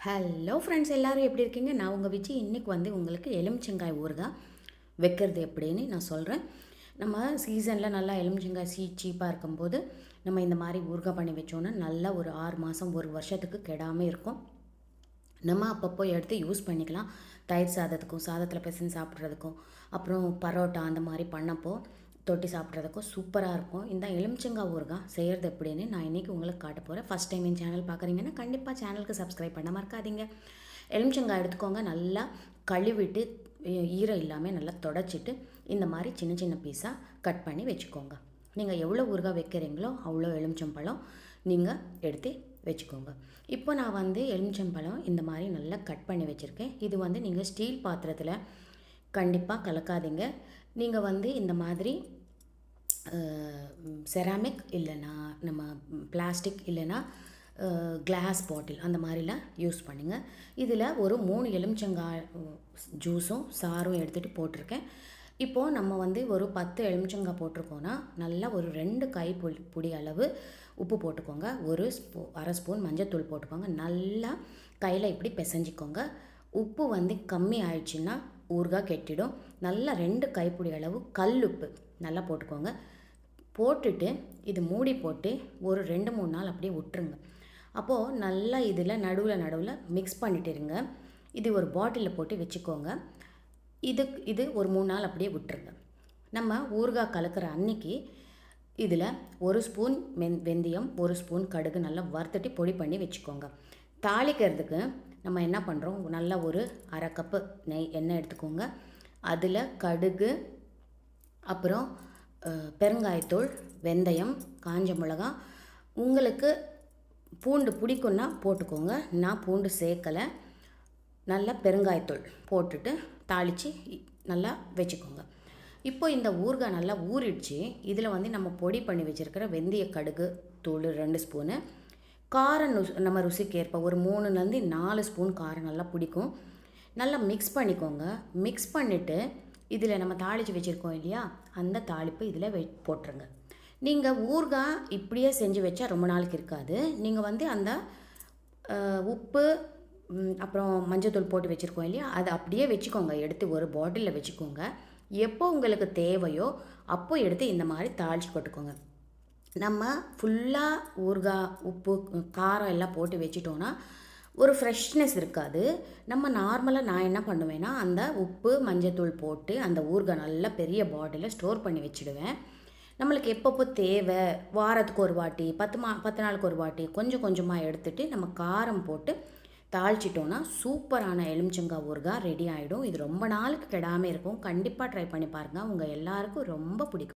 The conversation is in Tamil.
ஹலோ ஃப்ரெண்ட்ஸ், எல்லோரும் எப்படி இருக்கீங்க? நான் உங்கள் விஜி. இன்றைக்கி உங்களுக்கு எலுமிச்சங்காய் ஊறுகாய் வைக்கிறது எப்படின்னு நான் சொல்கிறேன். நம்ம சீசனில் நல்லா எலுமிச்சங்காய் சீப்பாக இருக்கும்போது நம்ம இந்த மாதிரி ஊறுகாய் பண்ணி வச்சோன்னா நல்லா ஒரு 6 மாதம் 1 வருஷத்துக்கு கெடாமல் இருக்கும். நம்ம அப்பப்போ எடுத்து யூஸ் பண்ணிக்கலாம். தயிர் சாதத்துக்கும், சாதத்தில் பிசைஞ்சு சாப்பிட்றதுக்கும், அப்புறம் பரோட்டா அந்த மாதிரி பண்ணப்போ தொட்டி சாப்பிட்றதுக்கும் சூப்பராக இருக்கும். இந்த எலுமிச்சங்காய் ஊறுகாய் செய்கிறது எப்படின்னு நான் இன்றைக்கி உங்களுக்கு காட்ட போகிறேன். ஃபஸ்ட் டைம் என் சேனல் பார்க்குறீங்கன்னா கண்டிப்பாக சேனலுக்கு சப்ஸ்கிரைப் பண்ண மறக்காதீங்க. எலுமிச்சங்காய் எடுத்துக்கோங்க, நல்லா கழுவிட்டு ஈரம் இல்லாமல் நல்லா தொடச்சிட்டு இந்த மாதிரி சின்ன சின்ன பீஸாக கட் பண்ணி வச்சுக்கோங்க. நீங்கள் எவ்வளோ ஊறுகாய் வைக்கிறீங்களோ அவ்வளோ எலுமிச்சம்பழம் நீங்கள் எடுத்து வச்சுக்கோங்க. இப்போ நான் எலுமிச்சம்பழம் இந்த மாதிரி நல்லா கட் பண்ணி வச்சுருக்கேன். இது நீங்கள் ஸ்டீல் பாத்திரத்தில் கண்டிப்பாக கலக்காதீங்க. நீங்கள் இந்த மாதிரி செராமிக் இல்லைன்னா நம்ம பிளாஸ்டிக் இல்லைன்னா கிளாஸ் பாட்டில் அந்த மாதிரிலாம் யூஸ் பண்ணுங்கள். இதில் ஒரு 3 எலுமிச்சங்காய் ஜூஸும் சாரும் எடுத்துகிட்டு போட்டிருக்கேன். இப்போது நம்ம ஒரு 10 எலுமிச்சங்காய் போட்டிருக்கோன்னா நல்லா ஒரு 2 கை பொடி அளவு உப்பு போட்டுக்கோங்க. அரை ஸ்பூன் மஞ்சத்தூள் போட்டுக்கோங்க. நல்லா கையில் இப்படி பிசைஞ்சிக்கோங்க. உப்பு கம்மி ஆயிடுச்சுன்னா ஊறுகாய் கெட்டிடும். நல்லா 2 கைப்பிடி அளவு கல் உப்பு நல்லா போட்டுக்கோங்க. போட்டுட்டு இது மூடி போட்டு ஒரு 2-3 நாள் அப்படியே விட்டுருங்க. அப்போது நல்லா இதில் நடுவில் மிக்ஸ் பண்ணிட்டு இருங்க. இது ஒரு பாட்டிலில் போட்டு வச்சுக்கோங்க. இது ஒரு 3 நாள் அப்படியே விட்டுருங்க. நம்ம ஊறுகாய் கலக்கிற அன்னைக்கு இதில் 1 ஸ்பூன் வெந்தயம், 1 ஸ்பூன் கடுகு நல்லா வறுத்துட்டு பொடி பண்ணி வச்சுக்கோங்க. தாளிக்கிறதுக்கு நம்ம என்ன பண்ணுறோம், நல்லா ஒரு அரை கப்பு எண்ணெய் எடுத்துக்கோங்க. அதில் கடுகு, அப்புறம் பெருங்காயத்தூள், வெந்தயம், காஞ்ச மிளகா, உங்களுக்கு பூண்டு பிடிக்குன்னா போட்டுக்கோங்க. நான் பூண்டு சேர்க்கலை. நல்லா பெருங்காயத்தூள் போட்டுட்டு தாளித்து நல்லா வச்சுக்கோங்க. இப்போ இந்த ஊறுகாய் நல்லா ஊறிடுச்சு. இதில் நம்ம பொடி பண்ணி வச்சுருக்கிற வெந்தய கடுகு தூள் 2 ஸ்பூனு, காரம் நம்ம ருசிக்கு ஏற்ப ஒரு 3லேருந்து 4 ஸ்பூன் காரம் நல்லா பிடிக்கும். நல்லா மிக்ஸ் பண்ணிக்கோங்க. மிக்ஸ் பண்ணிவிட்டு இதில் நம்ம தாளித்து வச்சுருக்கோம் இல்லையா, அந்த தாளிப்பு இதில் போட்டுருங்க. நீங்கள் ஊறுகாய் இப்படியே செஞ்சு வச்சா ரொம்ப நாளைக்கு இருக்காது. நீங்கள் அந்த உப்பு அப்புறம் மஞ்சத்தூள் போட்டு வச்சுருக்கோம் இல்லையா, அதை அப்படியே வச்சுக்கோங்க. எடுத்து ஒரு பாட்டிலில் வச்சுக்கோங்க. எப்போ உங்களுக்கு தேவையோ அப்போ எடுத்து இந்த மாதிரி தாளித்து போட்டுக்கோங்க. நம்ம ஃபுல்லாக ஊறுகாய் உப்பு காரம் எல்லாம் போட்டு வச்சிட்டோன்னா ஒரு ஃப்ரெஷ்னஸ் இருக்காது. நம்ம நார்மலாக நான் என்ன பண்ணுவேன்னா, அந்த உப்பு மஞ்சத்தூள் போட்டு அந்த ஊறுகாய் நல்லா பெரிய பாட்டிலில் ஸ்டோர் பண்ணி வச்சுடுவேன். நம்மளுக்கு எப்பப்போ தேவை, வாரத்துக்கு ஒரு வாட்டி, 10 நாளுக்கு ஒரு வாட்டி கொஞ்சம் கொஞ்சமாக எடுத்துகிட்டு நம்ம காரம் போட்டு தாளிச்சிட்டோன்னா சூப்பரான எலுமிச்சங்காய் ஊறுகாய் ரெடி ஆகிடும். இது ரொம்ப நாளுக்கு கெடாமல் இருக்கும். கண்டிப்பாக ட்ரை பண்ணி பாருங்கள். உங்கள் எல்லாருக்கும் ரொம்ப பிடிக்கும்.